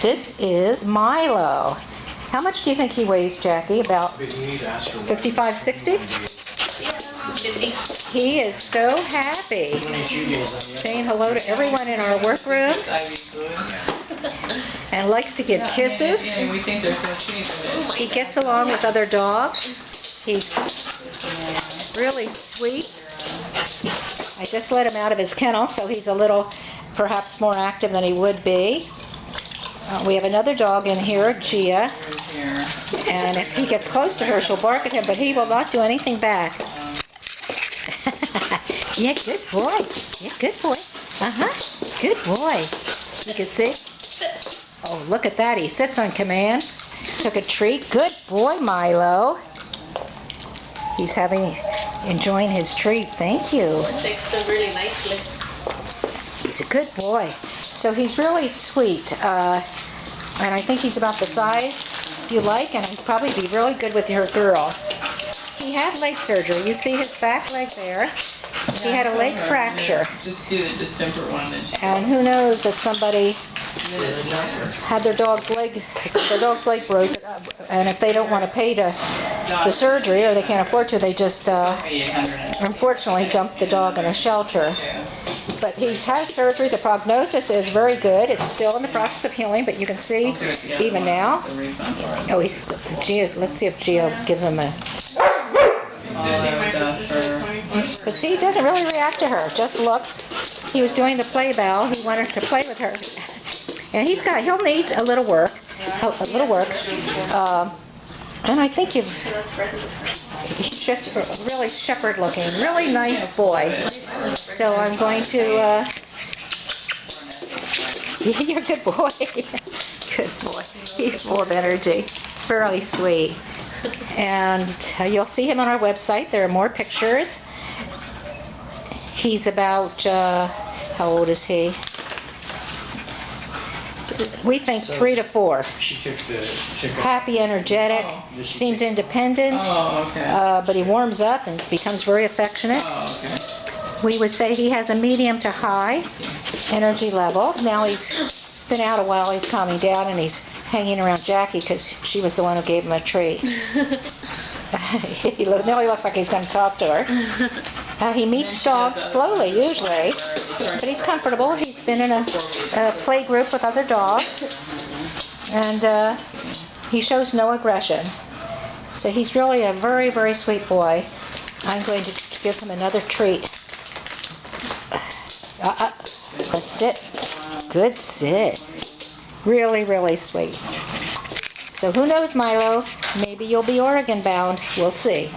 This is Milo. How much do you think he weighs, Jackie? About 55, 60? Yeah, 50. He is so happy. Saying hello to everyone in our workroom and likes to give kisses. We think they're so cute. He gets along with other dogs. He's really sweet. I just let him out of his kennel, so he's a little, perhaps more active than he would be. We have another dog in here, Gia, and if he gets close to her, she'll bark at him, but he will not do anything back. Yeah, good boy. Yeah, good boy. Good boy. You can see? Oh, look at that. He sits on command. Took a treat. Good boy, Milo. He's enjoying his treat. Thank you. Takes them really nicely. He's a good boy. So he's really sweet. And I think he's about the size you like, and he'd probably be really good with your girl. He had leg surgery. You see his back leg there. He had a leg fracture. Just do the distemper one. And who knows if somebody had their dog's leg broken, and if they don't want to pay the surgery, or they can't afford to, they just unfortunately dump the dog in a shelter. But he's had surgery. The prognosis is very good. It's still in the process of healing, but you can see even now. Oh, let's see if Gio gives him a. But see, he doesn't really react to her. Just looks. He was doing the play bell. He wanted to play with her, and he'll need a little work. And I think he's just really shepherd looking, really nice boy. So I'm going to, you're a good boy. Good boy. He's full of energy. Really sweet. And you'll see him on our website. There are more pictures. He's about, how old is he? We think 3 to 4. Happy, energetic, seems independent, but he warms up and becomes very affectionate. We would say he has a medium to high energy level. Now he's been out a while, he's calming down, and he's hanging around Jackie because she was the one who gave him a treat. Now he looks like he's going to talk to her. He meets dogs slowly, usually, but he's comfortable. He's been in a play group with other dogs, and he shows no aggression. So he's really a very, very sweet boy. I'm going to give him another treat. Good sit. Good sit. Really, really sweet. So who knows, Milo? Maybe you'll be Oregon bound. We'll see.